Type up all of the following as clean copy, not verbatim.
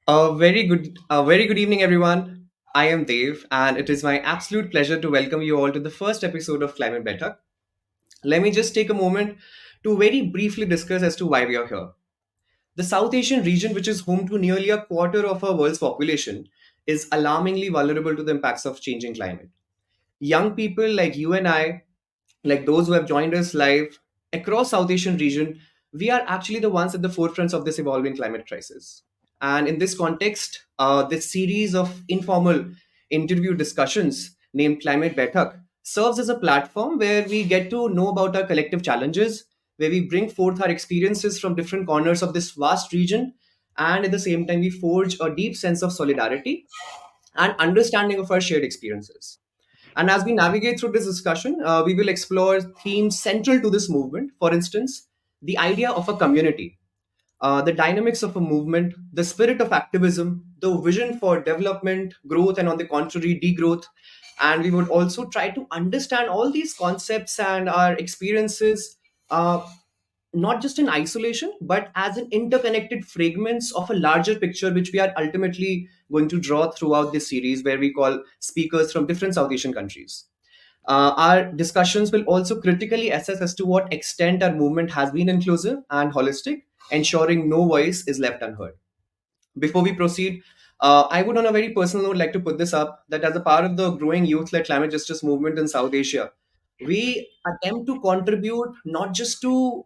Very good evening, everyone. I am Dave, and it is my absolute pleasure to welcome you all to the first episode of Climate Baithak. Let me just take a moment to very briefly discuss as to why we are here. The South Asian region, which is home to nearly a quarter of our world's population, is alarmingly vulnerable to the impacts of changing climate. Young people like you and I, like those who have joined us live across South Asian region, we are actually the ones at the forefront of this evolving climate crisis. And in this context, this series of informal interview discussions named Climate Baithak serves as a platform where we get to know about our collective challenges, where we bring forth our experiences from different corners of this vast region, and at the same time, we forge a deep sense of solidarity and understanding of our shared experiences. And as we navigate through this discussion, we will explore themes central to this movement. For instance, the idea of a community, the dynamics of a movement, the spirit of activism, the vision for development, growth, and on the contrary, degrowth. And we would also try to understand all these concepts and our experiences, uh, not just in isolation, but as an interconnected fragments of a larger picture, which we are ultimately going to draw throughout this series, where we call speakers from different South Asian countries. Our discussions will also critically assess as to what extent our movement has been inclusive and holistic, ensuring no voice is left unheard. Before we proceed, I would, on a very personal note, like to put this up that as a part of the growing youth led climate justice movement in South Asia, we attempt to contribute not just to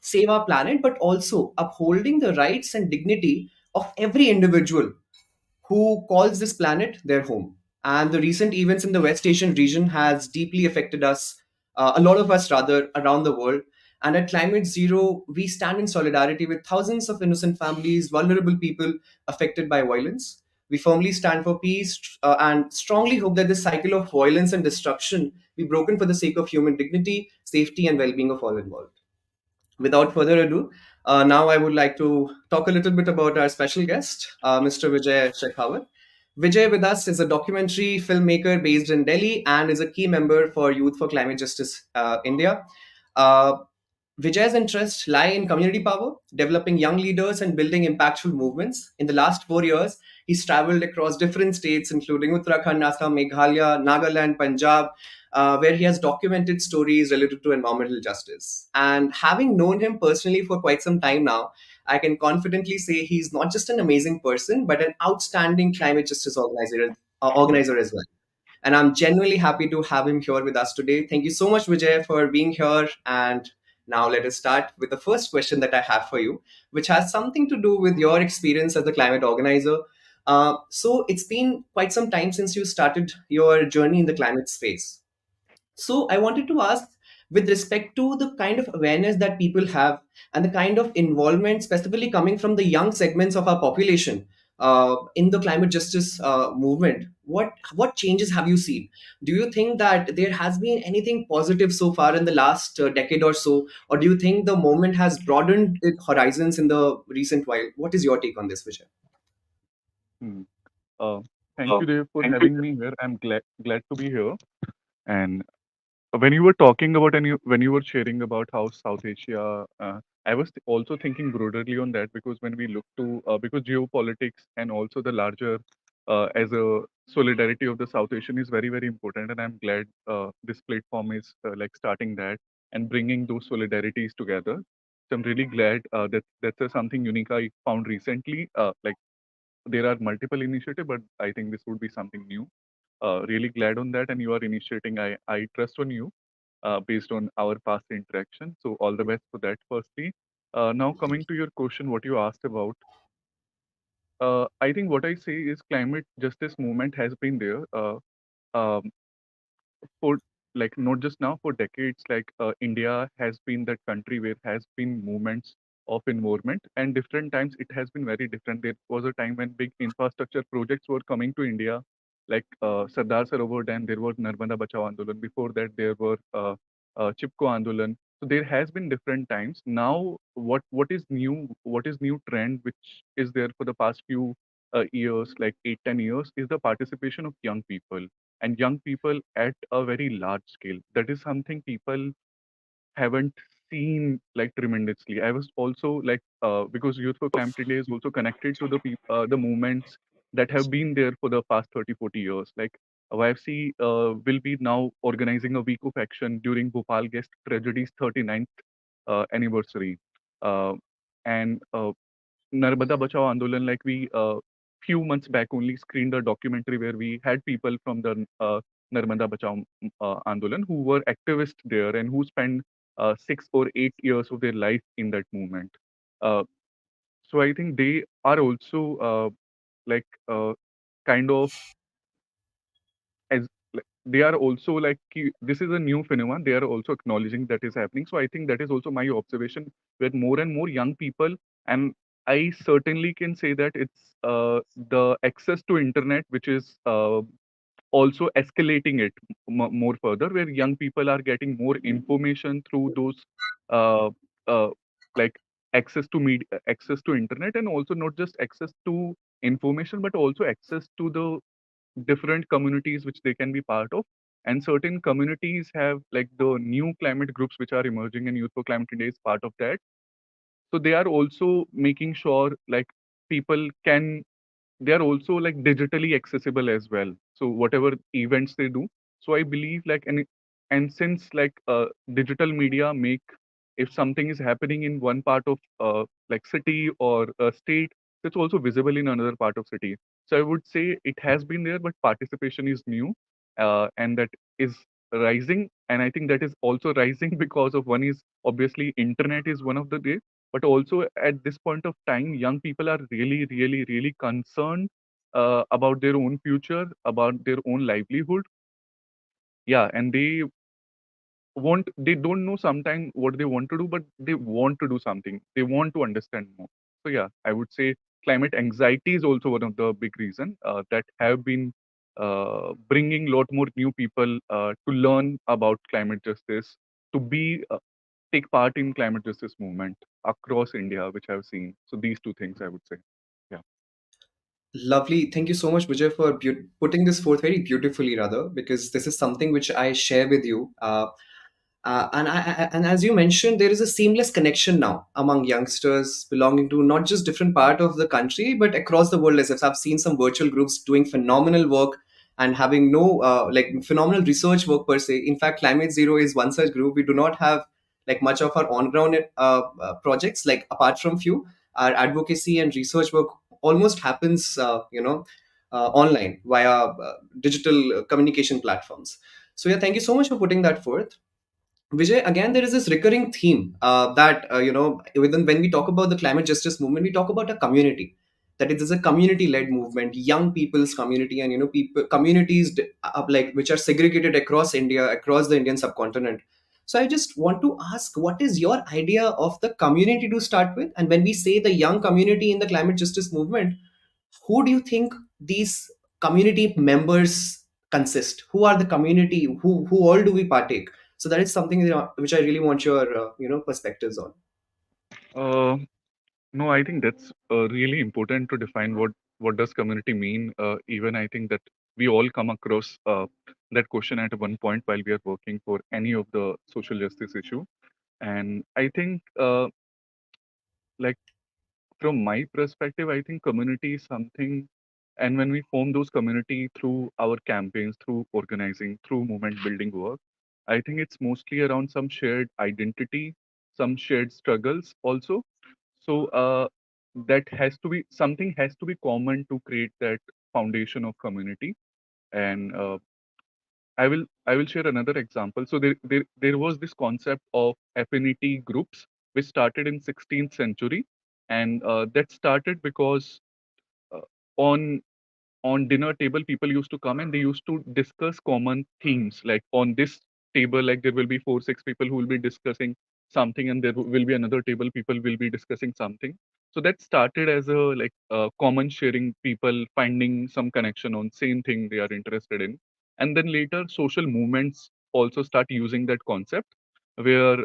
save our planet, but also upholding the rights and dignity of every individual who calls this planet their home. And the recent events in the West Asian region has deeply affected us, a lot of us rather, around the world. And at Climate Zero, we stand in solidarity with thousands of innocent families, vulnerable people affected by violence. We firmly stand for peace and strongly hope that this cycle of violence and destruction be broken for the sake of human dignity, safety, and well being of all involved. Without further ado, now I would like to talk a little bit about our special guest, Mr. Vijay Sehrawat. Vijay with us is a documentary filmmaker based in Delhi and is a key member for Youth for Climate Justice India. Uh, Vijay's interests lie in community power, developing young leaders, and building impactful movements. In the last 4 years, he's traveled across different states, including Uttarakhand, Assam, Meghalaya, Nagaland, Punjab, where he has documented stories related to environmental justice. And having known him personally for quite some time now, I can confidently say he's not just an amazing person, but an outstanding climate justice organizer as well. And I'm genuinely happy to have him here with us today. Thank you so much, Vijay, for being here. And now let us start with the first question that I have for you, which has something to do with your experience as a climate organizer. So it's been quite some time since you started your journey in the climate space. So I wanted to ask, with respect to the kind of awareness that people have and the kind of involvement specifically coming from the young segments of our population in the climate justice movement, what changes have you seen? Do you think that there has been anything positive so far in the last decade or so, or do you think the movement has broadened its horizons in the recent while? What is your take on this, Vijay? Hmm. Uh, Thank you, Dave, for having me here. I'm glad to be here. And when you were talking about when you were sharing about how South Asia, I was also thinking broadly on that because when we look to because geopolitics and also the larger as a solidarity of the South Asian is very important, and I'm glad this platform is like starting that and bringing those solidarities together. So I'm really glad that that's something unique I found recently. Like there are multiple initiatives, but I think this would be something new. Really glad on that, and you are initiating. I trust on you based on our past interaction. So all the best for that. Firstly, now coming to your question, what you asked about, I think what I say is climate justice movement has been there um, for like not just now for decades. Like India has been that country where has been movements of involvement, and different times it has been very different. There was a time when big infrastructure projects were coming to India, like Sardar Sarovar Dam. There was Narmada Bachao Andolan. Before that, there were Chipko Andolan. So there has been different times. Now, what is new? What is new trend which is there for the past few years, like 8 10 years, is the participation of young people and young people at a very large scale. That is something people haven't seen like tremendously. I was also like because Youth for Climate India is also connected to the movements that have been there for the past 30, 40 years. Like YFC will be now organizing a week of action during Bhopal Guest Tragedy's 39th anniversary. Uh, and Narmada Bachao Andolan, like we few months back only screened a documentary where we had people from the Narmada Bachao Andolan who were activists there and who spent 6 or 8 years of their life in that movement. Uh, so I think they are also like kind of as like, they are also like this is a new phenomenon. They are also acknowledging that is happening. So I think that is also my observation where more and more young people, and I certainly can say that it's the access to internet which is also escalating it more further, where young people are getting more information through those uh, uh, like access to media, access to internet, and also not just access to information but also access to the different communities which they can be part of. And certain communities have like the new climate groups which are emerging, and Youth for Climate India is part of that. So they are also making sure like people can, they are also like digitally accessible as well, so whatever events they do. So I believe like, and since like digital media make, if something is happening in one part of like city or a state, it's also visible in another part of city. So I would say it has been there, but participation is new, and that is rising. And I think that is also rising because of, one is obviously internet is one of the way, but also at this point of time young people are really really really concerned about their own future, about their own livelihood. Yeah, and they don't know sometimes what they want to do, but they want to do something, they want to understand more. So yeah, I would say climate anxiety is also one of the big reason that have been bringing a lot more new people to learn about climate justice, to be take part in climate justice movement across India, which I've seen. So these two things I would say. Yeah. Lovely. Thank you so much, Vijay, for putting this forth very beautifully, rather, because this is something which I share with you. And as you mentioned, there is a seamless connection now among youngsters belonging to not just different part of the country, but across the world. As I've seen some virtual groups doing phenomenal work and having no like phenomenal research work per se. In fact, Climate Zero is one such group. We do not have like much of our on-ground projects, like apart from few. Our advocacy and research work almost happens, online via digital communication platforms. So yeah, thank you so much for putting that forth. Vijay, again, there is this recurring theme that, within when we talk about the climate justice movement, we talk about a community. That it is a community-led movement, young people's community, and people communities like which are segregated across India, across the Indian subcontinent. So I just want to ask, what is your idea of the community to start with? And when we say the young community in the climate justice movement, who do you think these community members consist? Who are the community? Who all do we partake? So that is something, which I really want your perspectives on. uh, no, I think that's really important to define what does community mean. Even I think that we all come across that question at one point while we are working for any of the social justice issue. And I think like from my perspective, I think community is something, and when we form those community through our campaigns, through organizing, through movement building work, I think it's mostly around some shared identity, some shared struggles also. So that has to be, something has to be common to create that foundation of community. And I will share another example. So there was this concept of affinity groups which started in 16th century, and that started because uh, on on dinner table people used to come and they used to discuss common themes. Like on this table, like there will be 4 6 people who will be discussing something, and there will be another table people will be discussing something. So that started as a like common sharing, people finding some connection on same thing they are interested in. And then later social movements also start using that concept, where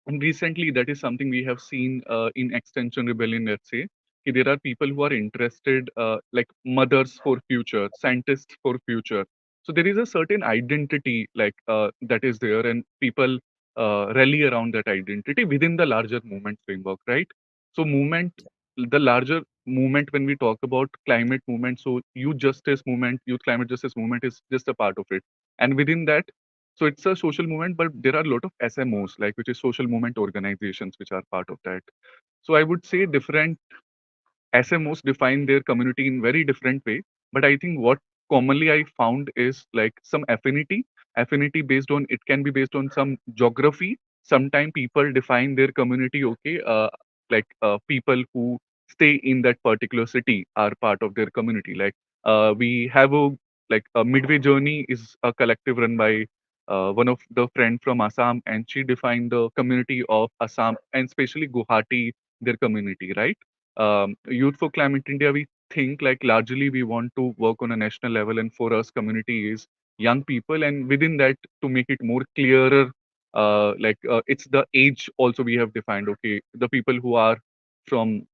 and recently, that is something we have seen in Extension Rebellion, let's say. There are people who are interested, like mothers for future, scientists for future. So there is a certain identity like that is there, and people rally around that identity within the larger movement framework, right? So movement, the larger movement, when we talk about climate movement, so youth justice movement, youth climate justice movement is just a part of it. And within that, so it's a social movement, but there are a lot of SMOs, like which is social movement organizations, which are part of that. So I would say different SMOs define their community in very different way. But I think what commonly I found is like some affinity based on, it can be based on some geography. Sometimes people define their community, okay, people who stay in that particular city are part of their community. Like we have a Midway Journey is a collective run by one of the friend from Assam, and she defined the community of Assam and especially Guwahati, their community, right? Youth for Climate India, we think like largely we want to work on a national level, and for us, community is young people, and within that, to make it more clearer, it's the age also we have defined. Okay, the people who are from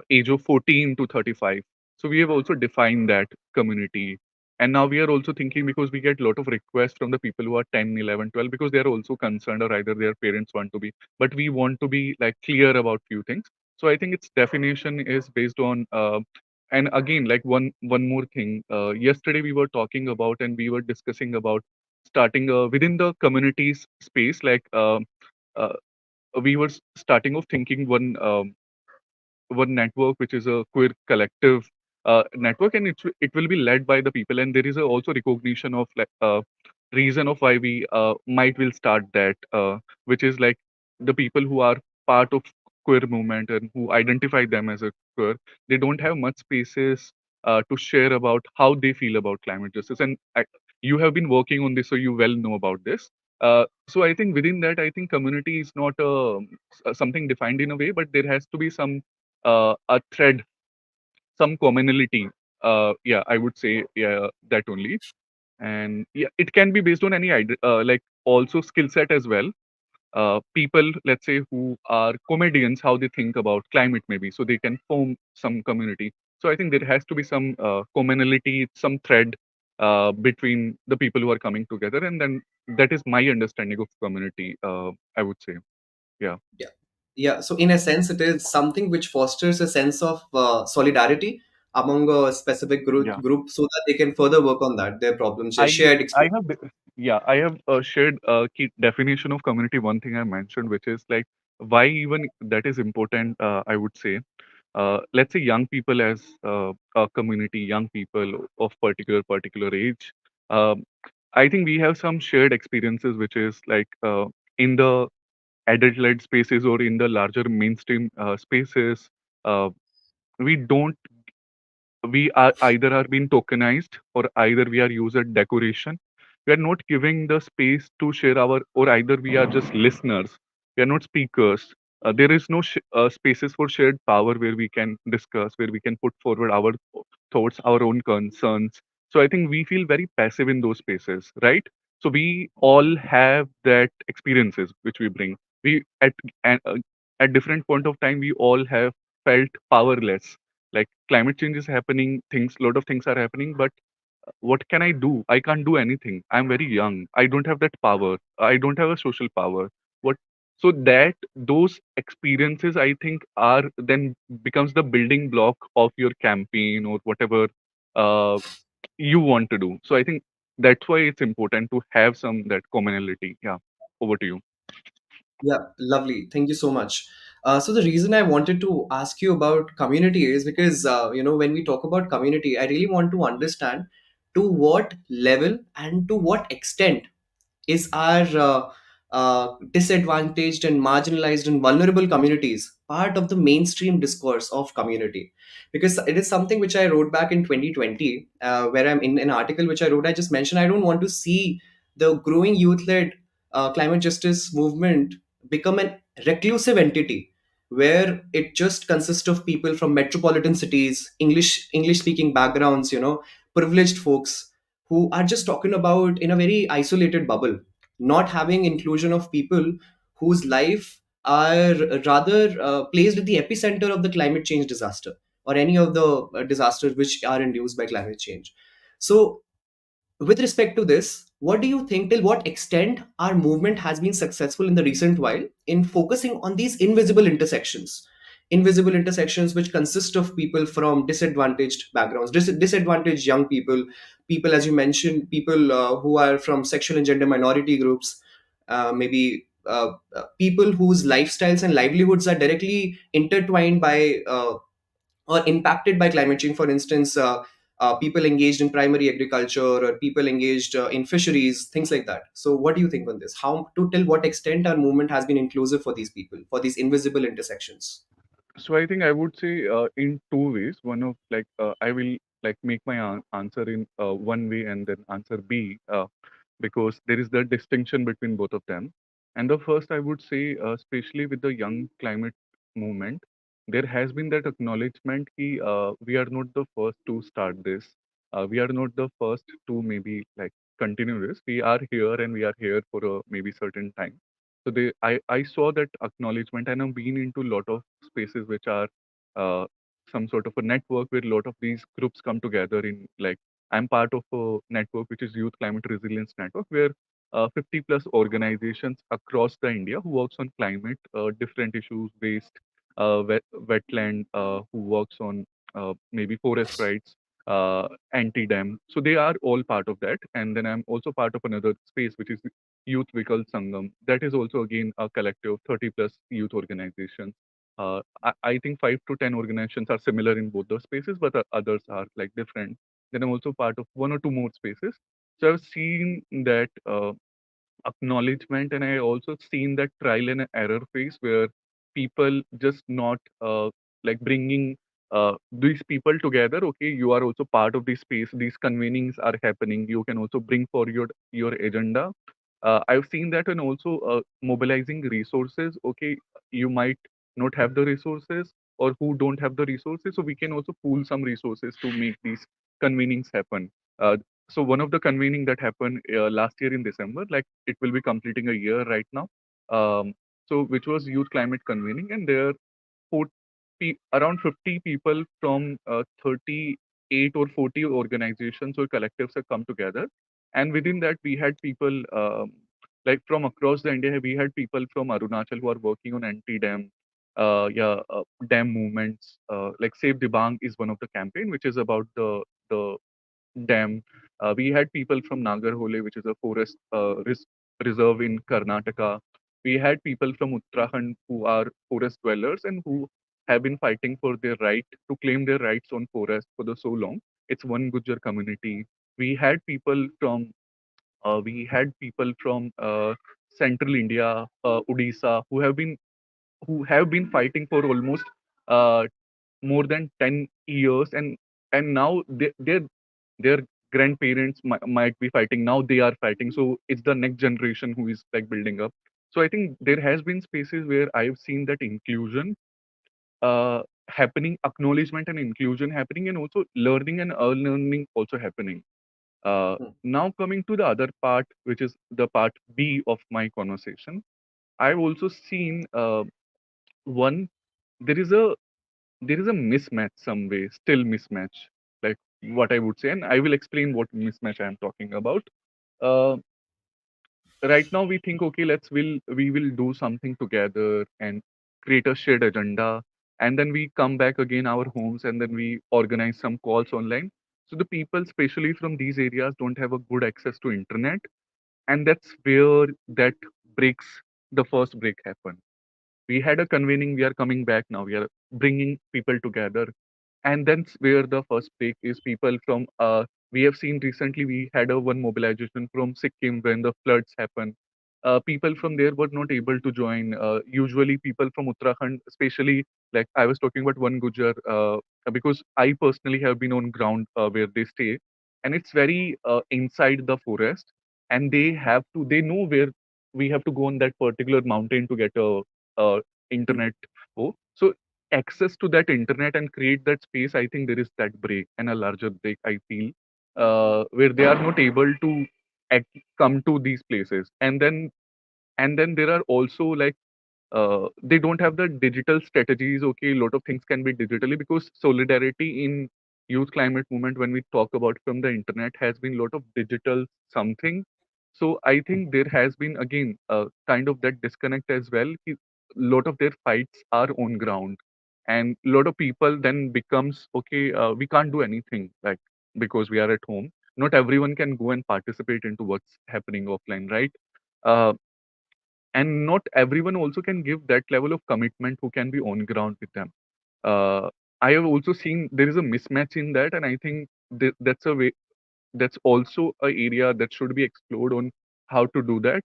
age of 14 to 35. So we have also defined that community. And now we are also thinking, because we get a lot of requests from the people who are 10, 11, 12, because they are also concerned, or either their parents want to be, but we want to be like clear about few things. So I think its definition is based on, and again, like one more thing. Yesterday we were talking about, and we were discussing about starting within the communities space, uh, we were starting of thinking one network, which is a queer collective network, and it will be led by the people. And there is also recognition of reason of why we might will start that, which is like the people who are part of queer movement and who identify them as a queer, they don't have much spaces to share about how they feel about climate justice. And you have been working on this, so you well know about this. So I think within that, I think community is not something defined in a way, but there has to be some a thread, some commonality. Yeah, I would say, yeah, that only. And yeah, it can be based on any idea, like also skill set as well. People, let's say, who are comedians, how they think about climate, maybe, so they can form some community. So I think there has to be some commonality, some thread between the people who are coming together, and then that is my understanding of community. I would say, yeah, Yeah. Yeah. So, in a sense, it is something which fosters a sense of solidarity among a specific yeah. group so that they can further work on that, their problems, their I shared I experience. have yeah, I have shared a key definition of community. One thing I mentioned, which is like why even that is important. I would say, let's say young people as a community, young people of particular age. Um, I think we have some shared experiences, which is like in the adult-led spaces or in the larger mainstream spaces. Uh, we don't we are either are being tokenized, or either we are used as decoration. We are not giving the space to share our, or either we are just listeners. We are not speakers. There is no spaces for shared power where we can discuss, where we can put forward our thoughts, our own concerns. So I think we feel very passive in those spaces, right? So we all have that experiences which we bring. We at different point of time we all have felt powerless, like climate change is happening, things, lot of things are happening, but what can I do? I can't do anything. I'm very young. I don't have that power. I don't have a social power. What? So that those experiences, I think, are then becomes the building block of your campaign or whatever uh, you want to do. So I think that's why it's important to have some that commonality. Yeah. Over to you. Yeah, lovely. Thank you so much. So the reason I wanted to ask you about community is because when we talk about community, I really want to understand to what level and to what extent is our disadvantaged and marginalized and vulnerable communities part of the mainstream discourse of community. Because it is something which I wrote back in 2020, where I'm in an article which I wrote. I just mentioned I don't want to see the growing youth-led climate justice movement become an reclusive entity where it just consists of people from metropolitan cities, English speaking backgrounds, privileged folks who are just talking about in a very isolated bubble, not having inclusion of people whose life are rather placed at the epicenter of the climate change disaster or any of the disasters which are induced by climate change. So with respect to this, what do you think, till what extent our movement has been successful in the recent while in focusing on these invisible intersections? Invisible intersections which consist of people from disadvantaged backgrounds, disadvantaged young people, people, as you mentioned, people who are from sexual and gender minority groups, maybe people whose lifestyles and livelihoods are directly intertwined by or impacted by climate change. For instance, people engaged in primary agriculture or people engaged in fisheries, things like that. So, what do you think on this? How to till what extent our movement has been inclusive for these people, for these invisible intersections? So I think I would say in two ways. One of like I will like make my answer in one way and then answer B because there is the distinction between both of them. And the first I would say, especially with the young climate movement, there has been that acknowledgement that we are not the first to start this. We are not the first to maybe like continue this. We are here and we are here for a maybe certain time. So I saw that acknowledgement, and I've been into a lot of spaces which are uh, some sort of a network where a lot of these groups come together in like I'm part of a network which is Youth Climate Resilience Network, where 50 plus organizations across the India who works on climate, different issues, waste, wetland, who works on maybe forest rights, anti-dam. So they are all part of that. And then I'm also part of another space which is Youth Vikal Sangam. That is also again a collective of 30 plus youth organizations. I think 5 to 10 organizations are similar in both those spaces, but others are like different. Then I'm also part of one or two more spaces. So I've seen that acknowledgement, and I also seen that trial and error phase where people just not like bringing these people together. Okay, you are also part of this space. These convenings are happening. You can also bring for your agenda. I've seen that, and also mobilizing resources. Okay, you might not have the resources, or who don't have the resources, so we can also pool some resources to make these convenings happen. So one of the convening that happened last year in December, like it will be completing a year right now. So which was youth climate convening, and there 40, around 50 people from 38 or 40 organizations or collectives have come together. And within that, we had people like from across the India. We had people from Arunachal who are working on anti-dam, dam movements. Like Save Dibang is one of the campaign, which is about the dam. We had people from Nagarhole, which is a forest reserve in Karnataka. We had people from Uttarakhand who are forest dwellers and who have been fighting for their right to claim their rights on forest for the so long. It's one Gujjar community. We had people from central India, Odisha, who have been fighting for almost uh, more than 10 years, and now their grandparents might be fighting. Now they are fighting, so it's the next generation who is like building up. So I think there has been spaces where I've seen that inclusion uh, happening, acknowledgement and inclusion happening, and also learning and unlearning also happening. Hmm. Now coming to the other part, which is the part B of my conversation, I've also seen one there is a mismatch some way, still mismatch, like what I would say, and I will explain what mismatch I am talking about. uh, right now we think, okay, we will do something together and create a shared agenda, and then we come back again our homes, and then we organize some calls online. So the people especially from these areas don't have a good access to internet, and that's where that breaks the first break happen. We had a convening, we are coming back now, we are bringing people together, and that's where the first break is. People from we have seen recently, we had a one mobilization from Sikkim when the floods happened. People from there were not able to join. Usually people from Uttarakhand, especially, like I was talking about one Gujar, because I personally have been on ground where they stay, and it's very inside the forest, and they know where we have to go on that particular mountain to get a Hmm. internet. So access to that internet and create that space, I think there is that break and a larger break, I feel, where they are not able to come to these places. And then there are also like they don't have the digital strategies. Okay, a lot of things can be digitally because solidarity in youth climate movement, when we talk about from the internet, has been a lot of digital something. So I think there has been again kind of that disconnect as well. A lot of their fights are on ground, and a lot of people then becomes okay. We can't do anything like because we are at home. Not everyone can go and participate into what's happening offline, right? Uh, and not everyone also can give that level of commitment who can be on ground with them. uh, I have also seen there is a mismatch in that, and I think that's a way, that's also a area that should be explored on how to do that.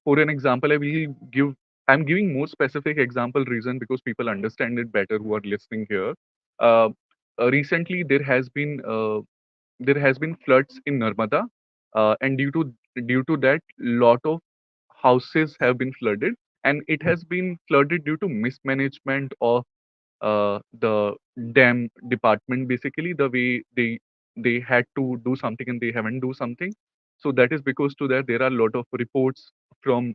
For an example, I'm giving more specific example reason because people understand it better who are listening here. uh, Recently there has been floods in Narmada, and due to that, lot of houses have been flooded, and it has been flooded due to mismanagement of the dam department. Basically, the way they had to do something and they haven't do something. So that is because to that there are a lot of reports from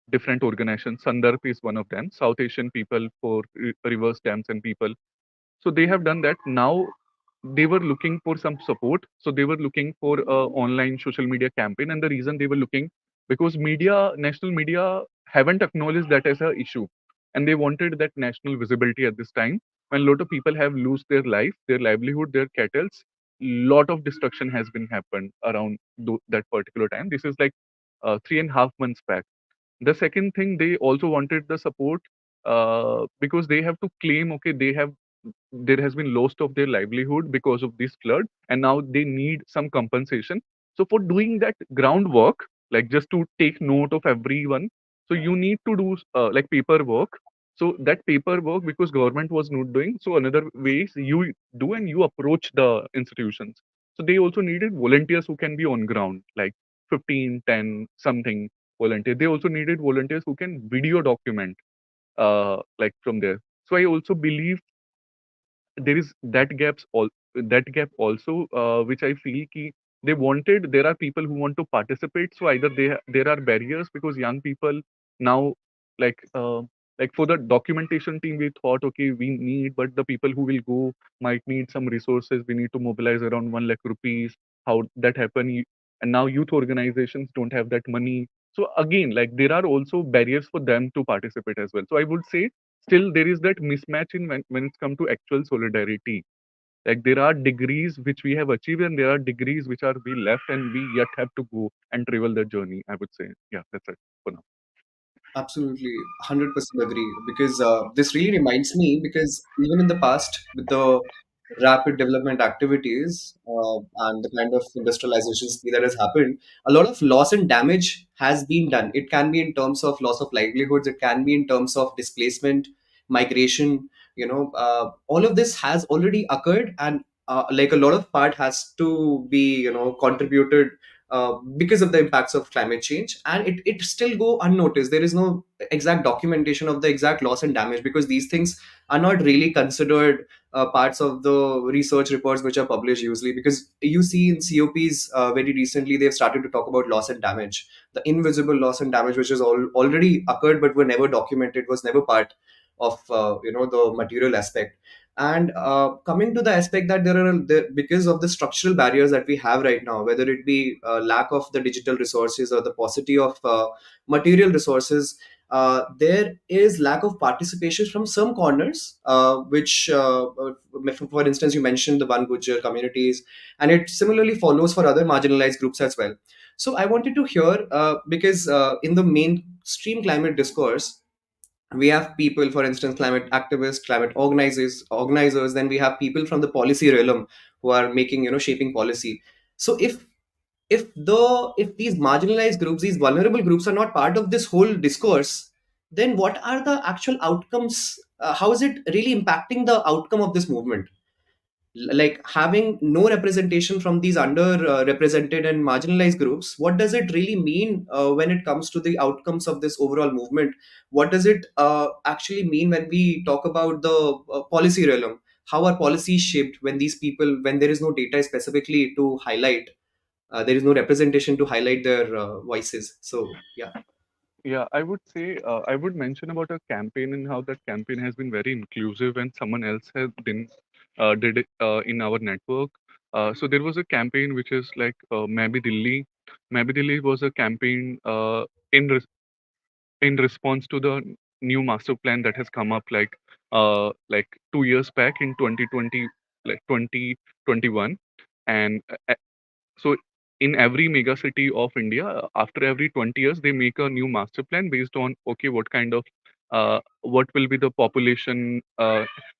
different organizations. Sandarp is one of them. South Asian people for reverse dams and people, so they have done that. Now they were looking for some support. So they were looking for a online social media campaign. And the reason they were looking, because national media haven't acknowledged that as a issue. And they wanted that national visibility at this time when a lot of people have lost their life, their livelihood, their kettles. Lot of destruction has been happened around that particular time. This is like 3.5 months back. The second thing, they also wanted the support because they have to claim, okay, there has been loss of their livelihood because of this flood, and now they need some compensation. So for doing that groundwork, like just to take note of everyone, so you need to do like paperwork. So that paperwork, because government was not doing, so another way is you do and you approach the institutions. So they also needed volunteers who can be on ground, like 15, 10, something volunteer. They also needed volunteers who can video document like from there. So I also believe there is that gap also, which I feel ki there are people who want to participate, so either there are barriers because young people now, like for the documentation team, we thought, okay, we need, but the people who will go might need some resources. We need to mobilize around 1 lakh rupees. How that happen? And now youth organizations don't have that money. So again, like there are also barriers for them to participate as well. So I would say still there is that mismatch in when it's come to actual solidarity. Like there are degrees which we have achieved and there are degrees which are we left and we yet have to go and travel the journey, I would say. Yeah, that's it for now. Absolutely, 100% agree. Because this really reminds me, because even in the past, with the rapid development activities and the kind of industrialization speed that has happened, a lot of loss and damage has been done. It can be in terms of loss of livelihoods, it can be in terms of displacement, migration. All of this has already occurred, and like a lot of part has to be, contributed because of the impacts of climate change, and it still go unnoticed. There is no exact documentation of the exact loss and damage, because these things are not really considered parts of the research reports which are published usually. Because you see in COPs, very recently they've started to talk about loss and damage, the invisible loss and damage which has already occurred but were never documented, was never part of the material aspect. And coming to the aspect that because of the structural barriers that we have right now, whether it be lack of the digital resources or the paucity of material resources, there is lack of participation from some corners, which, for instance, you mentioned the Van Gujjar communities, and it similarly follows for other marginalized groups as well. So I wanted to hear, because in the mainstream climate discourse, we have people, for instance, climate activists, climate organizers, then we have people from the policy realm who are making, shaping policy. So if these marginalized groups, these vulnerable groups, are not part of this whole discourse, then what are the actual outcomes? How is it really impacting the outcome of this movement? Like, having no representation from these under represented and marginalized groups, what does it really mean when it comes to the outcomes of this overall movement? What does it actually mean when we talk about the policy realm? How are policies shaped when these people, when there is no data specifically to highlight, there is no representation to highlight their voices? So yeah. Yeah, I would say I would mention about a campaign and how that campaign has been very inclusive and someone else has been. did it in our network. So there was a campaign which is like Maybe Delhi. Maybe Delhi was a campaign in in response to the new master plan that has come up like 2 years back in 2020, like 2021. And so in every mega city of India, after every 20 years, they make a new master plan based on, okay, what kind of what will be the population,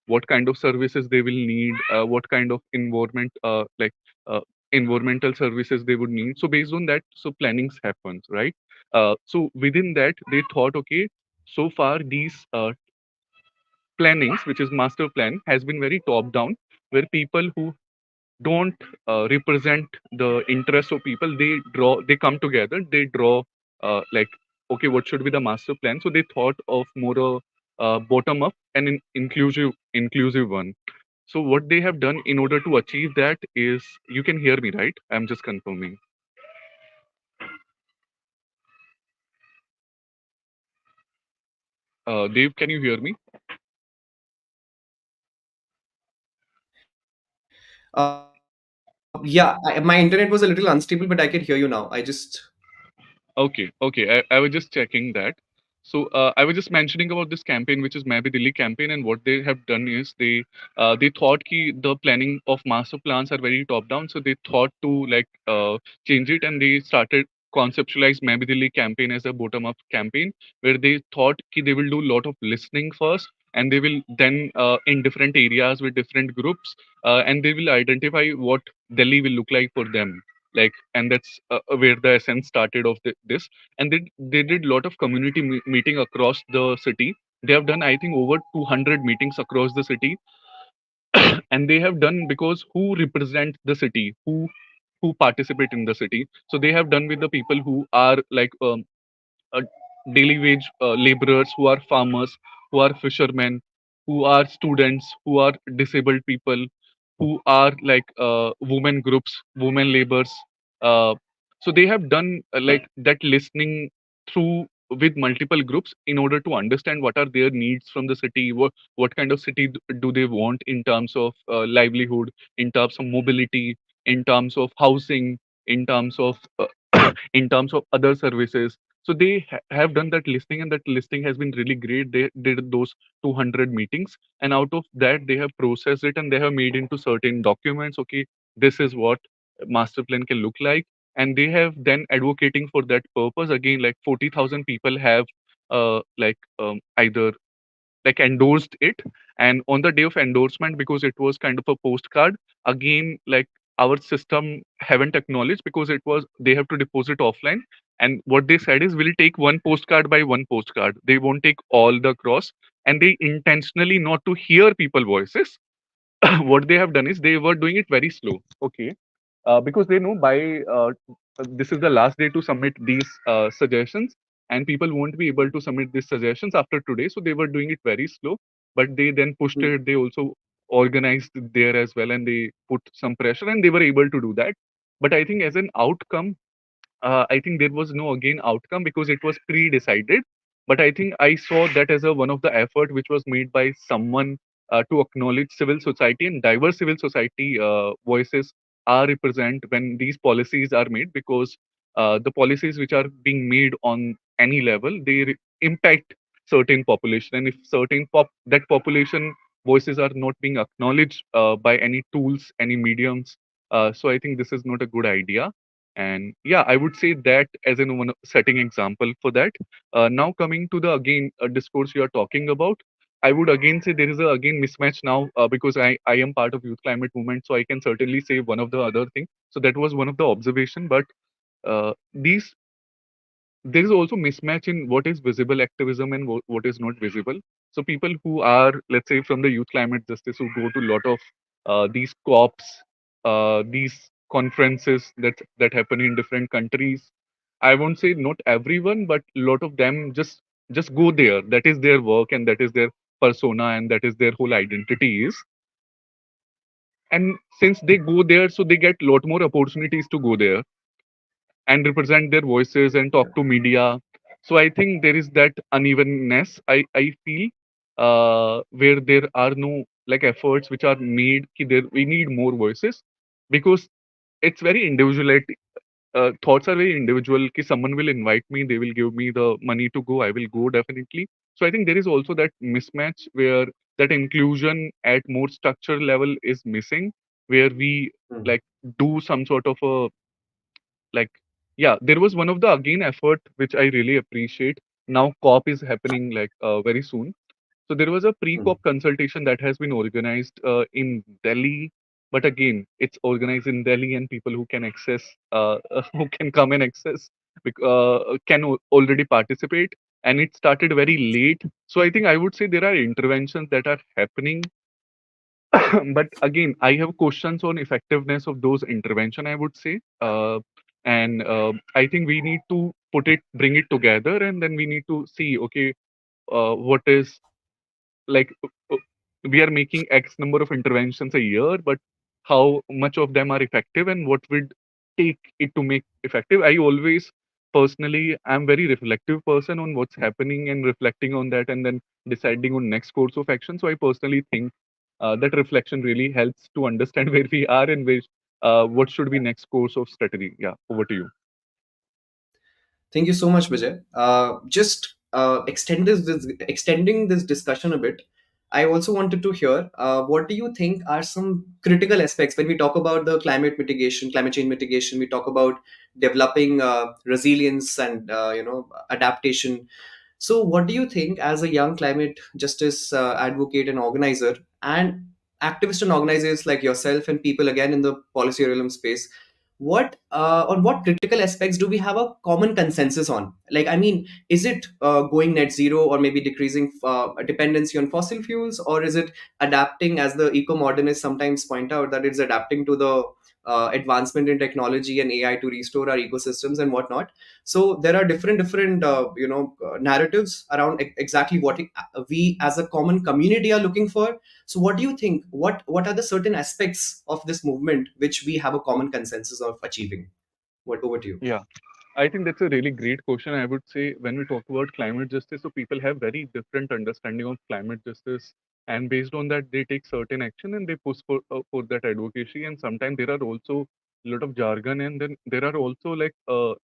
what kind of services they will need, what kind of uh, environmental services they would need. So based on that, so plannings happens, right? So within that, they thought, okay, so far these plannings, which is master plan, has been very top down, where people who don't represent the interests of people, they come together, they draw like, okay, what should be the master plan. So they thought of more a bottom up and an inclusive one. So what they have done in order to achieve that is, you can hear me, right? I'm just confirming. Dave, can you hear me? Yeah, my internet was a little unstable, but I can hear you now. Okay, okay. I was just checking that. So I was just mentioning about this campaign, which is Maybe Delhi campaign, and what they have done is they thought ki the planning of master plans are very top down, so they thought to like change it, and they started conceptualize Maybe Delhi campaign as a bottom up campaign, where they thought ki they will do a lot of listening first, and they will then in different areas with different groups, and they will identify what Delhi will look like for them, like. And that's where the essence started of this. And they did lot of community meeting across the city. They have done, I think, over 200 meetings across the city. And they have done because who represent the city, who participate in the city. So they have done with the people who are like uh, daily wage laborers, who are farmers, who are fishermen, who are students, who are disabled people, who are like women groups, women laborers. Uh, so they have done like that listening through with multiple groups in order to understand what are their needs from the city, what kind of city do they want in terms of livelihood, in terms of mobility, in terms of housing, in terms of in terms of other services. So they have done that listing, and that listing has been really great. They did those 200 meetings, and out of that, they have processed it and they have made into certain documents. Okay, this is what master plan can look like, and they have then advocating for that purpose. Again, like 40,000 people have either like endorsed it. And on the day of endorsement, because it was kind of a postcard, again, like our system haven't acknowledged, because it was they have to deposit offline. And what they said is, we'll take one postcard by one postcard, they won't take all the cross. And they intentionally not to hear people voices. What they have done is, they were doing it very slow. Okay, because they know by this is the last day to submit these suggestions, and people won't be able to submit these suggestions after today. So they were doing it very slow, but they then pushed it. They also organized there as well, and they put some pressure, and they were able to do that. But I think as an outcome, I think there was no again outcome, because it was pre-decided. But I think I saw that as a one of the effort which was made by someone to acknowledge civil society, and diverse civil society voices are represent when these policies are made, because the policies which are being made on any level, they impact certain population, and if certain that population voices are not being acknowledged by any tools, any mediums, so I think this is not a good idea. And yeah, I would say that as an one setting example for that. Now coming to the again discourse you are talking about, I would again say there is a again mismatch now, because I am part of youth climate movement, so I can certainly say one of the other thing. So that was one of the observation, but these there is also mismatch in what is visible activism and what is not visible. So people who are, let's say, from the youth climate justice, who go to a lot of these co-ops, these conferences that happen in different countries. I won't say not everyone, but a lot of them just go there. That is their work, and that is their persona, and that is their whole identity is. And since they go there, so they get a lot more opportunities to go there and represent their voices and talk to media. So I think there is that unevenness. I feel where there are no like efforts which are made ki there we need more voices, because it's very individual. Thoughts are very individual. Ki someone will invite me, they will give me the money to go, I will go definitely. So I think there is also that mismatch where that inclusion at more structure level is missing, where we Mhm. like do some sort of a like yeah, there was one of the again effort which I really appreciate. Now COP is happening like very soon. So there was a Mhm. pre-COP consultation that has been organized in Delhi, but again, it's organized in Delhi, and people who can access, who can come and access, can already participate. And it started very late. So I think I would say there are interventions that are happening, but again, I have questions on effectiveness of those intervention. I would say, and I think we need to bring it together, and then we need to see, okay, what is like we are making X number of interventions a year, but how much of them are effective and what would take it to make effective. I always personally am very reflective person on what's happening and reflecting on that and then deciding on next course of action. So I personally think that reflection really helps to understand where we are and where what should be next course of strategy. Yeah, over to you. Thank you so much, Vijay. Just extending this discussion a bit. I also wanted to hear what do you think are some critical aspects when we talk about the climate mitigation, climate change mitigation. We talk about developing resilience and adaptation. So, what do you think, as a young climate justice advocate and organizer, and activist and organizers like yourself and people again in the policy realm space? What on what critical aspects do we have a common consensus on? Like, I mean, is it going net zero, or maybe decreasing dependency on fossil fuels, or is it adapting, as the eco modernists sometimes point out, that it's adapting to the advancement in technology and AI to restore our ecosystems and whatnot? So there are different narratives around exactly what we as a common community are looking for. So what do you think, what are the certain aspects of this movement which we have a common consensus of achieving? What, over to you. Yeah. I think that's a really great question. I would say when we talk about climate justice, so people have very different understanding of climate justice, and based on that, they take certain action and they push for that advocacy. And sometimes there are also a lot of jargon, and then there are also like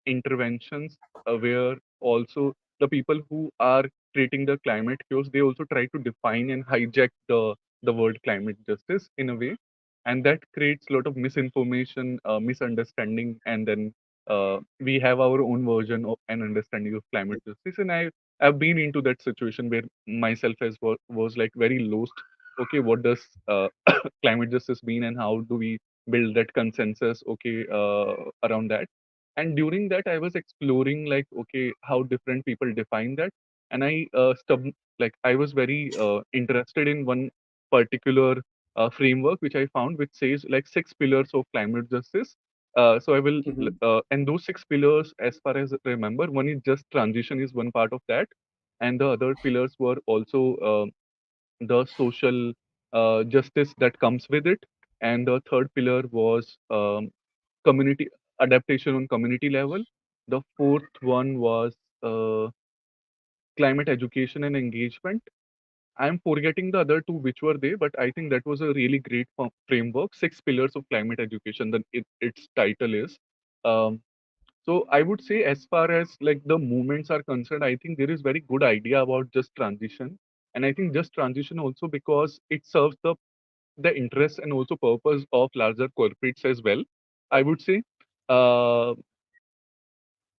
interventions where also the people who are creating the climate chaos, they also try to define and hijack the word climate justice in a way, and that creates a lot of misinformation, misunderstanding, and then we have our own version of an understanding of climate justice. And I've been into that situation where myself as was like very lost. Okay, what does climate justice mean, and how do we build that consensus? Okay, around that. And during that, I was exploring like, okay, how different people define that, and I was very interested in one particular framework which I found, which says like 6 pillars of climate justice. So I will, Mhm. and those 6 pillars, as far as I remember, one is just transition is one part of that, and the other pillars were also the social justice that comes with it, and the third pillar was community adaptation on community level. The fourth one was climate education and engagement. I'm forgetting the other two which were there, but I think that was a really great framework. 6 pillars of climate education. Then its title is. Um, so I would say, as far as like the movements are concerned, I think there is very good idea about just transition, and I think just transition also because it serves the interest and also purpose of larger corporates as well. I would say. Uh,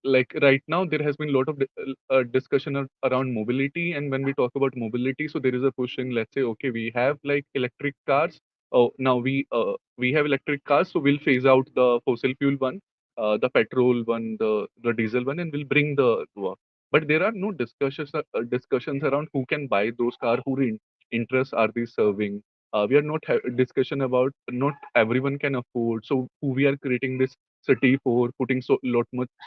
like right now there has been a lot of discussion around mobility, and when we talk about mobility, so there is a push in, let's say, okay, we have like electric cars. Oh, now we have electric cars, so we'll phase out the fossil fuel one, the petrol one, the diesel one, and we'll bring the work. But there are no discussions around who can buy those cars, who interests are these serving. We are not discussion about not everyone can afford, so who we are creating this city for, putting so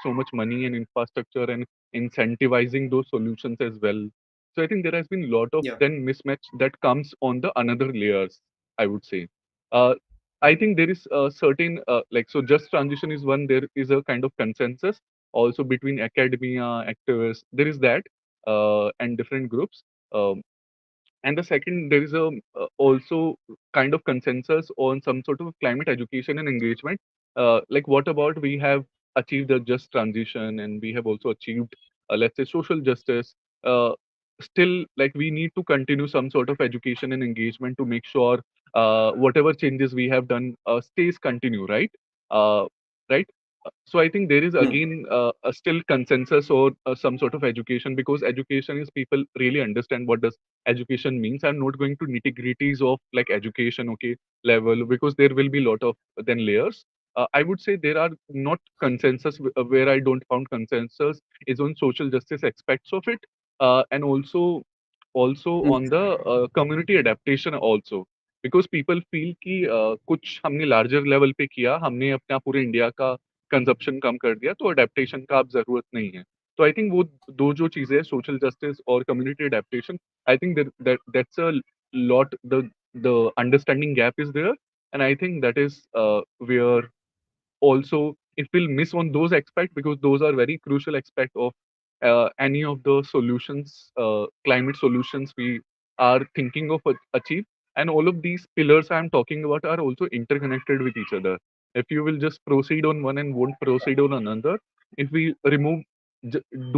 much money and infrastructure and incentivizing those solutions as well. So I think there has been a lot of Yeah. then mismatch that comes on the another layers, I would say. uh, I think there is a certain like, so just transition is one, there is a kind of consensus also between academia, activists, there is that, and different groups. Um, And the second, there is a also kind of consensus on some sort of climate education and engagement. Like, what about we have achieved a just transition, and we have also achieved, let's say, social justice. Uh, Still, like, we need to continue some sort of education and engagement to make sure whatever changes we have done stays continue, right? Uh, right. So I think there is Hmm. again a still consensus or some sort of education, because education is people really understand what does education means. I'm not going to nitty gritties of like education, okay, level, because there will be a lot of then layers. I would say there are not consensus where I don't found consensus is on social justice aspects of it, and also Hmm. on the community adaptation also, because people feel कि कुछ हमने larger level पे किया, हमने अपना पूरे India का consumption कम कर दिया, तो अडेप्टेशन का अब जरूरत नहीं है. तो आई थिंक वो दो जो चीजें हैं, सोशल जस्टिस और community adaptation, I think that's a lot, the understanding gap is there, and I think that is where also if we'll miss on those aspects, because those are very crucial aspect of any of the solutions, climate solutions we are thinking of achieve. And all of these pillars I'm talking about are also interconnected with each other. If you will just proceed on one and won't proceed on another, if we remove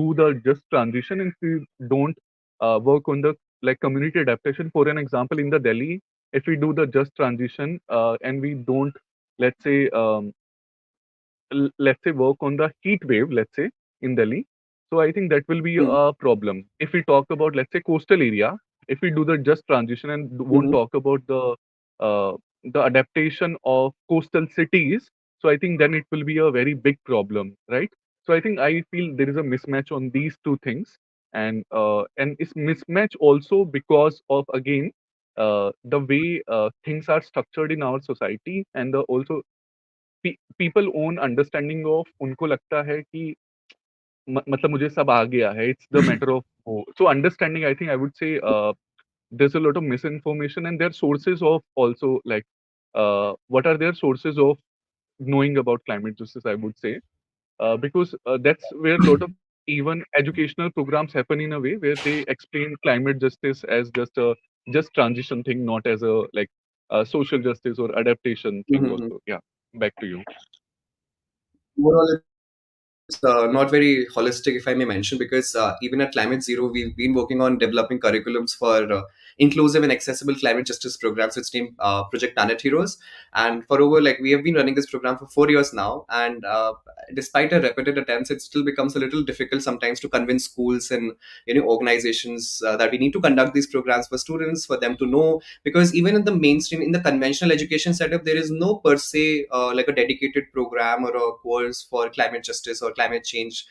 do the just transition, if we don't work on the like community adaptation, for an example, in the Delhi, if we do the just transition and we don't, let's say, let's say, work on the heat wave, let's say, in Delhi. So I think that will be Hmm. a problem. If we talk about, let's say, coastal area, if we do the just transition and won't Hmm. talk about uh, the adaptation of coastal cities, so I think then it will be a very big problem, right? So I think I feel there is a mismatch on these two things, and it's mismatch also because of, again, the way things are structured in our society, and the also people own understanding of, उनको लगता है कि मतलब मुझे सब आ गया है, it's the matter of वो. So understanding, I think I would say there's a lot of misinformation, and their sources of also, like, what are their sources of knowing about climate justice, I would say, because that's where a lot of even educational programs happen in a way where they explain climate justice as just transition thing, not as a like social justice or adaptation thing Hmm. also. Yeah, back to you. Overall, it's not very holistic, if I may mention, because even at Climate Zero, we've been working on developing curriculums for inclusive and accessible climate justice programs. It's named Project Planet Heroes, and for over, like, we have been running this program for 4 years now. And despite our repeated attempts, it still becomes a little difficult sometimes to convince schools and organizations that we need to conduct these programs for students, for them to know, because even in the mainstream, in the conventional education setup, there is no per se like a dedicated program or a course for climate justice or climate change.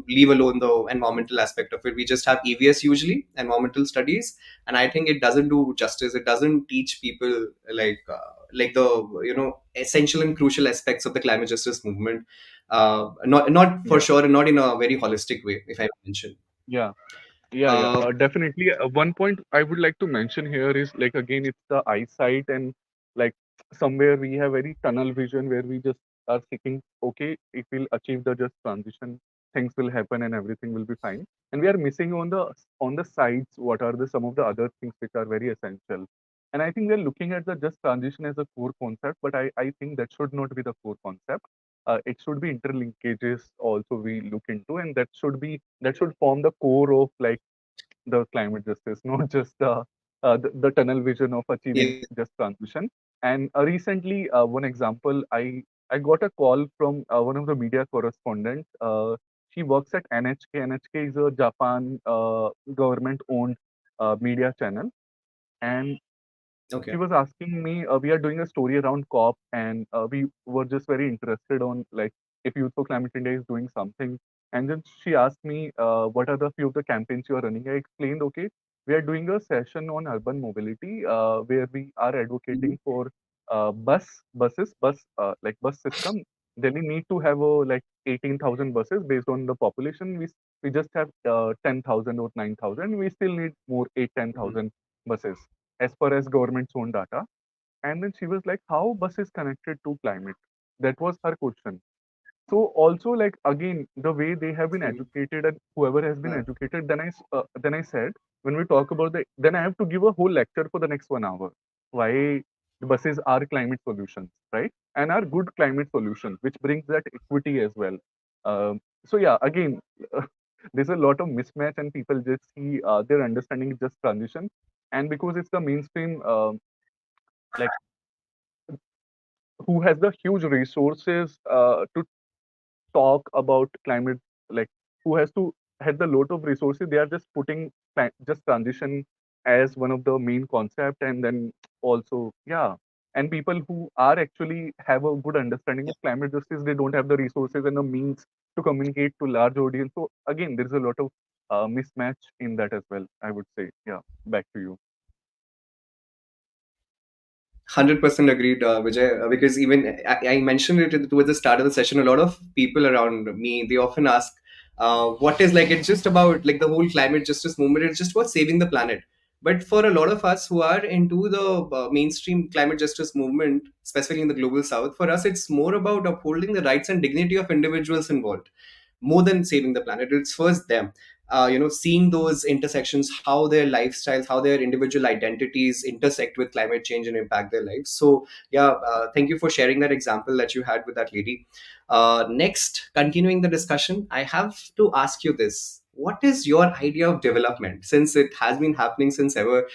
Leave alone the environmental aspect of it, we just have EVS, usually environmental studies, and I think it doesn't do justice. It doesn't teach people like the essential and crucial aspects of the climate justice movement, not for Yeah. sure, and not in a very holistic way, if I mention. Yeah. Yeah, uh, definitely. One point I would like to mention here is, like, again, it's the eyesight, and like somewhere we have very tunnel vision where we just are thinking, okay, if we'll achieve the just transition, things will happen and everything will be fine. And we are missing on the sides what are the some of the other things which are very essential. And I think we are looking at the just transition as a core concept, but I think that should not be the core concept. It should be interlinkages also we look into, and that should form the core of like the climate justice, not just the tunnel vision of achieving yeah. just transition. And recently, one example, I got a call from one of the media correspondents. She works at NHK. NHK is a Japan government-owned media channel, and she Okay. was asking me, we are doing a story around COP, and we were just very interested on like if Youth for Climate India is doing something. And then she asked me, what are the few of the campaigns you are running? I explained, okay, we are doing a session on urban mobility where we are Mhm. advocating for like bus system. Delhi need to have like 18,000 buses based on the population. We just have 10,000 or 9,000. We still need more 8 ten Mhm. thousand buses as per as government's own data. And then she was like, how bus is connected to climate? That was her question. So also, like, again, the way they have been Hmm. educated and whoever has been Uh, educated, then I said, when we talk about the, then I have to give a whole lecture for the next 1 hour why the buses are climate solutions, right, and are good climate solutions, which brings that equity as well. So yeah, again, there's a lot of mismatch, and people just see their understanding is just transition, and because it's the mainstream, like, who has the huge resources to talk about climate, like, who has to had the lot of resources, they are just putting just transition as one of the main concept, and then also, yeah, and people who are actually have a good understanding of climate justice, they don't have the resources and the means to communicate to large audience. So again, there is a lot of mismatch in that as well, I would say. Yeah, back to you. 100% agreed, Vijay, because even I mentioned it towards the start of the session. A lot of people around me, they often ask, what is, like, it's just about, like, the whole climate justice movement, it's just about saving the planet. But for a lot of us who are into the mainstream climate justice movement, especially in the global south, for us, it's more about upholding the rights and dignity of individuals involved, more than saving the planet. It's first them, seeing those intersections, how their lifestyles, how their individual identities intersect with climate change and impact their lives. So yeah, thank you for sharing that example that you had with that lady. Next, continuing the discussion, I have to ask you this: what is your idea of development, since it has been happening since ever,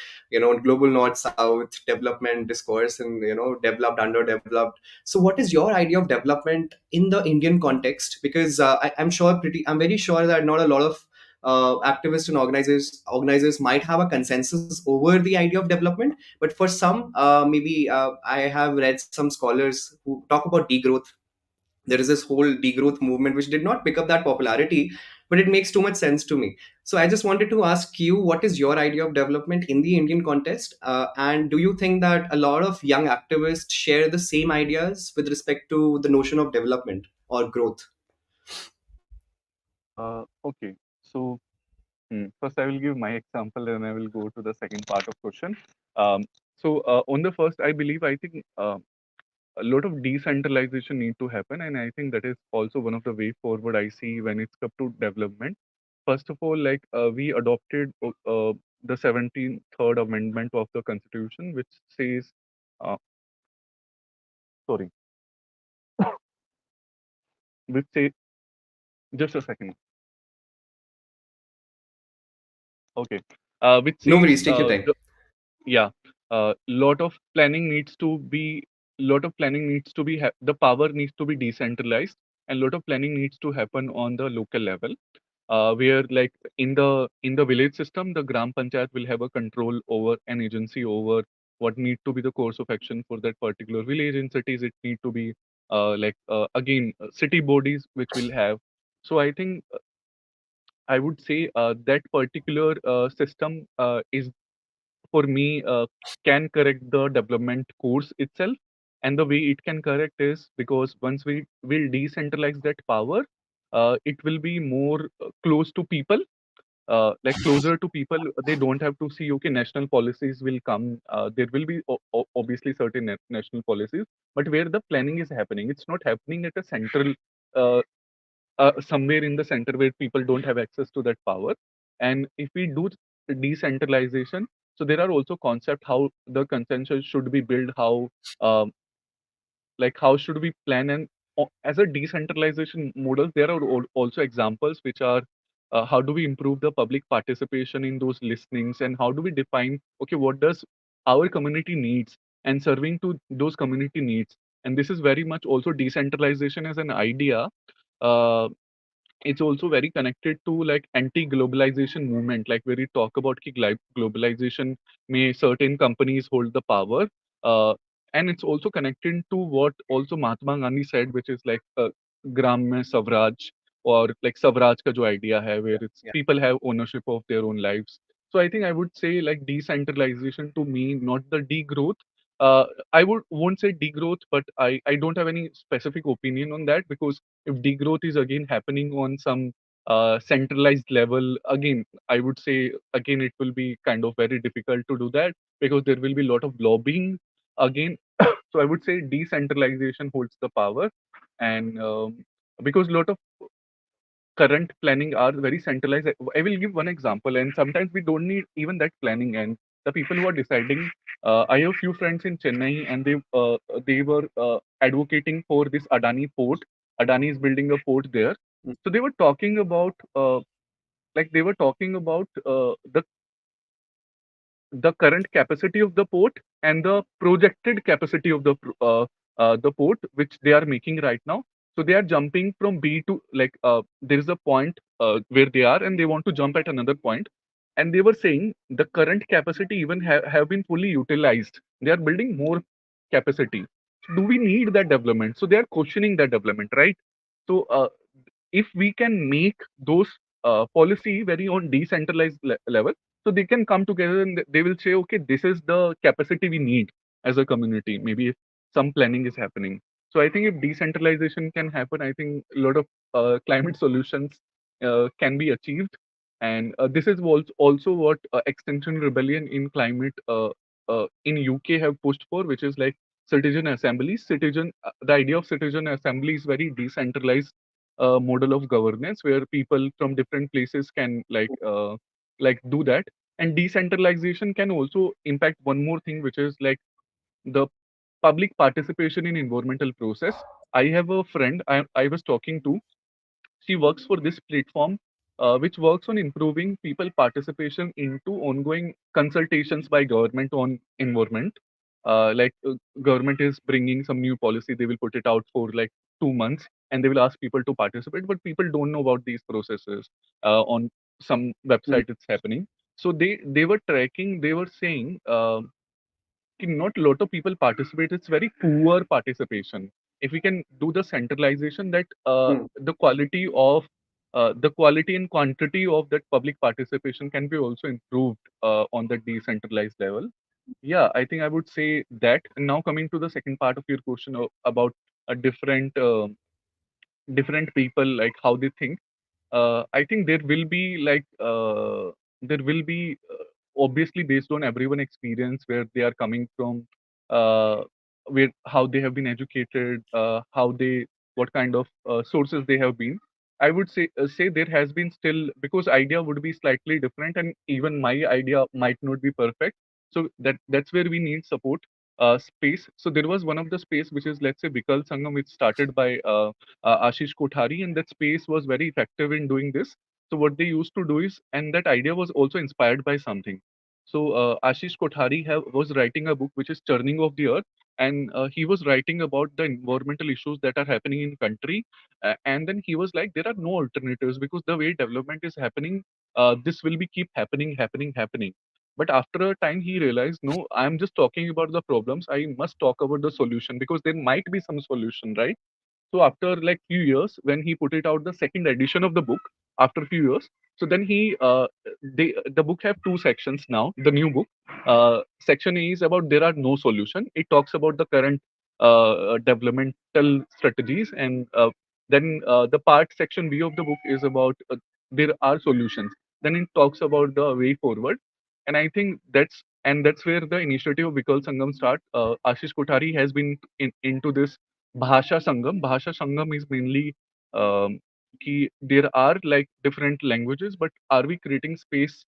global north south development discourse, and developed, underdeveloped. So what is your idea of development in the Indian context? Because I'm very sure that not a lot of activists and organizers might have a consensus over the idea of development. But for some, maybe I have read some scholars who talk about degrowth. There is this whole degrowth movement which did not pick up that popularity, but it makes too much sense to me. So I just wanted to ask you, what is your idea of development in the Indian context, and do you think that a lot of young activists share the same ideas with respect to the notion of development or growth? Okay, so, first, I will give my example, and I will go to the second part of question. Um, on the first, I believe, I think a lot of decentralization need to happen, and I think that is also one of the way forward I see when it's come to development. First of all, like, we adopted the 73rd Amendment of the Constitution, which says, uh, sorry, which say, just a second, okay, which No says, worries, take your time. yeah, lot of planning needs to be lot of planning needs to be the power needs to be decentralized, and lot of planning needs to happen on the local level, where, like, in the village system, the gram panchayat will have a control over an agency over what need to be the course of action for that particular village. In cities, it need to be again, city bodies which will have. So I think, I would say, that particular system is, for me, can correct the development course itself. And the way it can correct is because once we will decentralize that power, it will be more close to people, like, closer to people. They don't have to see, okay, national policies will come. There will be obviously certain national policies, but where the planning is happening, it's not happening at a central, uh, somewhere in the center where people don't have access to that power. And if we do decentralization, so there are also concept how the consensus should be built, how, um, like, how should we plan, and as a decentralization model, there are also examples which are, how do we improve the public participation in those listenings, and how do we define, okay, what does our community needs, and serving to those community needs. And this is very much also decentralization as an idea. uh, it's also very connected to, like, anti-globalization movement, like, where we talk about ki globalization may certain companies hold the power, uh, and it's also connected to what also Mahatma Gandhi said, which is like, gram mein Swaraj, or like Swaraj ka jo idea hai, where it's Yeah. people have ownership of their own lives. So I think I would say, like, decentralization to me, not the degrowth. uh, I won't say degrowth, but I don't have any specific opinion on that, because if degrowth is again happening on some centralized level, again, I would say, again, it will be kind of very difficult to do that, because there will be a lot of lobbying again. So I would say decentralization holds the power. And because a lot of current planning are very centralized. I will give one example, and sometimes we don't need even that planning. And the people who are deciding, I have few friends in Chennai, and they were advocating for this Adani port. Adani is building a port there, so they were talking about they were talking about the current capacity of the port and the projected capacity of the port which they are making right now. So they are jumping from B to there is a point where they are and they want to jump at another point. And they were saying the current capacity even have been fully utilized. They are building more capacity. So do we need that development? So they are questioning that development, right? So if we can make those policy very on decentralized level, so they can come together and they will say, okay, this is the capacity we need as a community. Maybe if some planning is happening. So I think if decentralization can happen, I think a lot of climate solutions can be achieved. And this is also what Extinction Rebellion in climate in UK have pushed for, which is like citizen assemblies. The idea of citizen assembly is very decentralized model of governance where people from different places can do that. And decentralization can also impact one more thing, which is like the public participation in environmental process. I have a friend I was talking to. She works for this platform, which works on improving people participation into ongoing consultations by government on environment. Government is bringing some new policy, they will put it out for like 2 months, and they will ask people to participate. But people don't know about these processes. On some website, it's happening. So they were tracking. They were saying. Not a lot of people participate. It's very poor participation. If we can do the centralization, that the quality and quantity of that public participation can be also improved on the decentralized level. Yeah, I think I would say that. And now coming to the second part of your question about a different people, like how they think. I think there will be obviously based on everyone experience where they are coming from, uh, where how they have been educated, how they what kind of sources they have been. I would say there has been still, because idea would be slightly different, and even my idea might not be perfect. So that's where we need support space. So there was one of the space which is, let's say, Vikal Sangam, which started by Ashish Kothari, and that space was very effective in doing this. So what they used to do is, and that idea was also inspired by something. So Ashish Kothari was writing a book which is Churning of the Earth, and he was writing about the environmental issues that are happening in country, and then he was like, there are no alternatives because the way development is happening, this will be keep happening. But after a time, he realized, no, I'm just talking about the problems. I must talk about the solution because there might be some solution, right? So after like few years, when he put it out the second edition of the book, after a few years, so then the book have two sections now. The new book, section A is about there are no solution. It talks about the current developmental strategies, and then the part section B of the book is about there are solutions. Then it talks about the way forward, and I think that's where the initiative of Vikal Sangam start. Ashish Kothari has been into this Bhasha Sangam. Bhasha Sangam is mainly there are like different languages, but are we creating space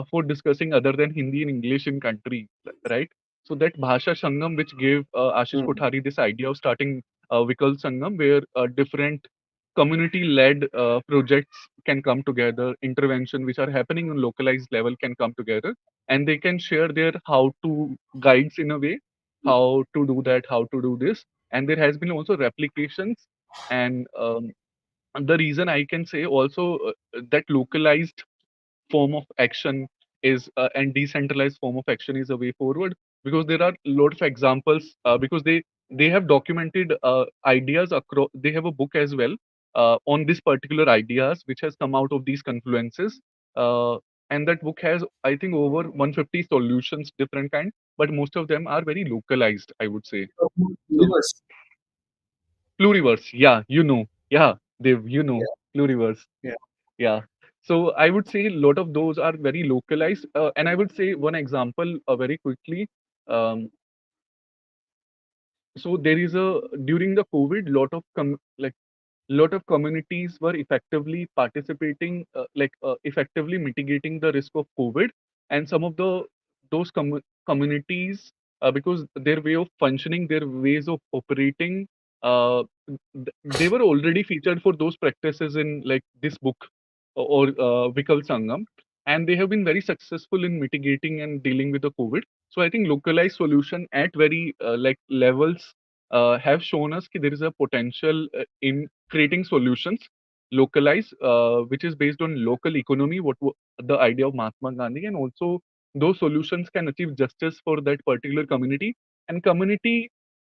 for discussing other than Hindi and English in country, right? So that Bhasha Sangam, which gave Ashish Kothari this idea of starting Vikal Sangam, where different community-led projects can come together, intervention which are happening on localized level can come together, and they can share their how-to guides in a way, how to do that, how to do this. And there has been also replications. And the reason I can say also that localized form of action is and decentralized form of action is a way forward, because there are lots of examples, because they have documented ideas across. They have a book as well on this particular ideas which has come out of these confluences, uh, and that book has, I think, over 150 solutions, different kind, but most of them are very localized, I would say. So Universe. pluriverse, yeah, yeah, Dev, pluriverse. Yeah. Yeah. So I would say a lot of those are very localized. And I would say one example very quickly. Um, so there is a during the COVID, lot of lot of communities were effectively participating, effectively mitigating the risk of COVID, and some of those communities, because their way of functioning, their ways of operating, uh, they were already featured for those practices in like this book or Vikal Sangam, and they have been very successful in mitigating and dealing with the COVID. So I think localized solution at very levels have shown us that there is a potential in creating solutions localized, which is based on local economy, the idea of Mahatma Gandhi, and also those solutions can achieve justice for that particular community, and community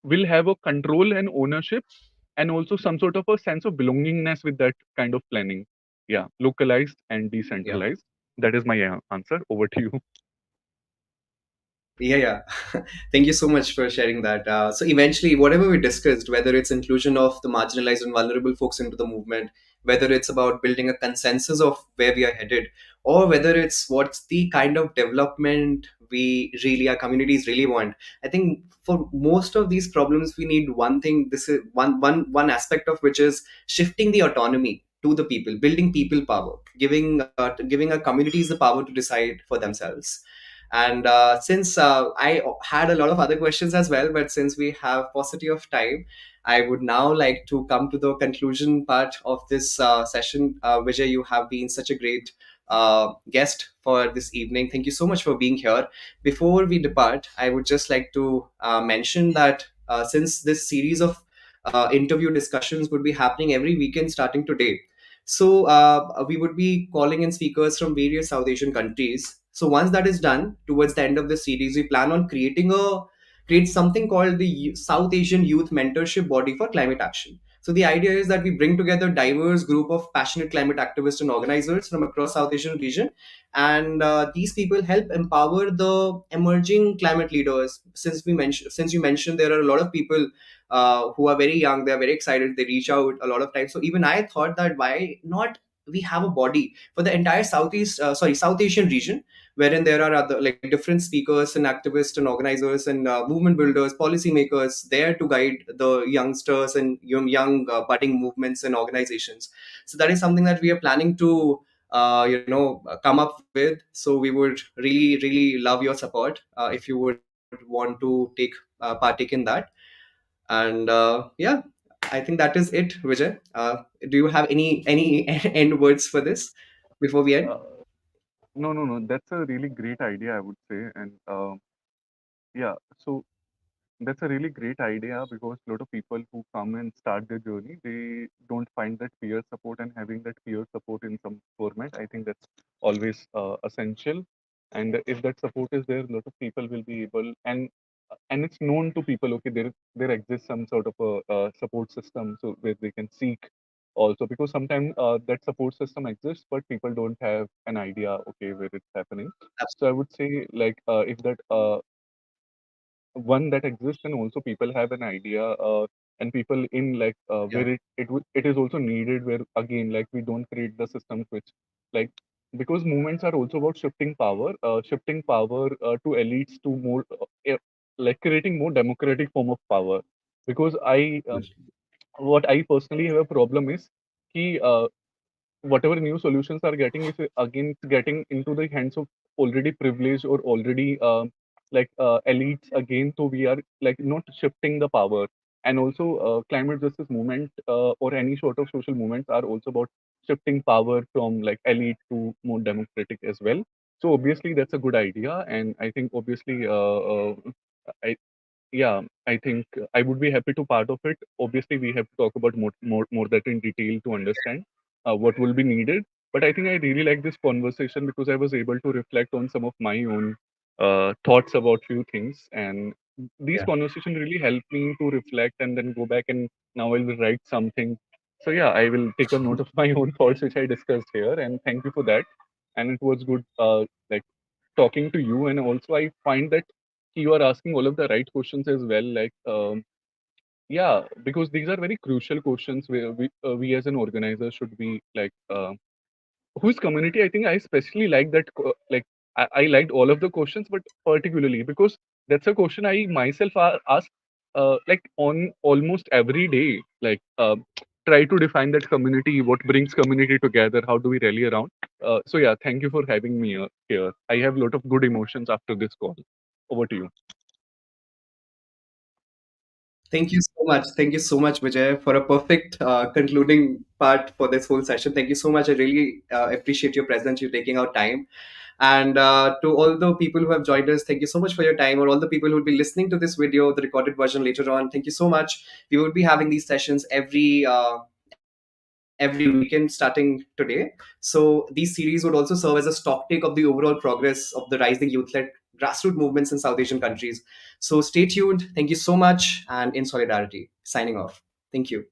will have a control and ownership, and also some sort of a sense of belongingness with that kind of planning. Yeah, localized and Yeah. decentralized. That is my answer. Over to you. Yeah, yeah. Thank you so much for sharing that. So eventually, whatever we discussed, whether it's inclusion of the marginalized and vulnerable folks into the movement, whether it's about building a consensus of where we are headed, or whether it's what's the kind of development we really, our communities really want. I think for most of these problems, we need one thing. This is one aspect of which is shifting the autonomy to the people, building people power, giving our communities the power to decide for themselves. And since I had a lot of other questions as well, but since we have paucity of time, I would now like to come to the conclusion part of this session. Vijay, you have been such a great guest for this evening. Thank you so much for being here. Before we depart, I would just like to mention that since this series of interview discussions would be happening every weekend starting today, so we would be calling in speakers from various South Asian countries. So once that is done, towards the end of the series, we plan on create something called the South Asian Youth Mentorship Body for Climate Action. So the idea is that we bring together diverse group of passionate climate activists and organizers from across South Asian region, and these people help empower the emerging climate leaders. Since you mentioned, there are a lot of people who are very young, they're very excited, they reach out a lot of times. So even I thought that why not we have a body for the entire South Asian region, wherein there are other like different speakers and activists and organizers and movement builders, policymakers there to guide the youngsters and young budding movements and organizations. So that is something that we are planning to come up with. So we would really love your support if you would want to take partake in that. And yeah, I think that is it, Vijay. Do you have any end words for this before we end? Uh, no, no, no. That's a really great idea, I would say. And yeah, so that's a really great idea because a lot of people who come and start their journey, they don't find that peer support, and having that peer support in some format, I think that's always essential. And if that support is there, a lot of people will be able, and it's known to people. Okay, there exists some sort of a support system, so where they can seek also, because sometimes that support system exists, but people don't have an idea. Okay, where it's happening. So I would say like if that one that exists, and also people have an idea, and people in like Yeah. where it is also needed, where again like we don't create the systems which like, because movements are also about shifting power to elites, to more like creating more democratic form of power. Because what I personally have a problem is ki, whatever new solutions are getting is again it's getting into the hands of already privileged or already elites again, so we are like not shifting the power. And also climate justice movement or any sort of social movements are also about shifting power from like elite to more democratic as well. So obviously that's a good idea, and I think obviously I yeah, I think I would be happy to part of it. Obviously, we have to talk about more that in detail to understand what will be needed. But I think I really like this conversation because I was able to reflect on some of my own thoughts about few things, and these Yeah. conversations really helped me to reflect and then go back and now I will write something. So yeah, I will take a note of my own thoughts which I discussed here, and thank you for that. And it was good, like talking to you, and also I find that you are asking all of the right questions as well, like yeah, because these are very crucial questions where we as an organizer should be like whose community. I think I especially like that I liked all of the questions, but particularly because that's a question I myself ask like on almost every day, like try to define that community, what brings community together, how do we rally around. So yeah, thank you for having me here. I have a lot of good emotions after this call. Over to you. Thank you so much. Thank you so much, Vijay, for a perfect concluding part for this whole session. Thank you so much. I really appreciate your presence, you taking out time. And to all the people who have joined us, thank you so much for your time. Or all the people who will be listening to this video, the recorded version later on, thank you so much. We will be having these sessions every weekend starting today. So these series would also serve as a stock take of the overall progress of the rising youth-led grassroots movements in South Asian countries. So stay tuned. Thank you so much, and in solidarity. Signing off. Thank you.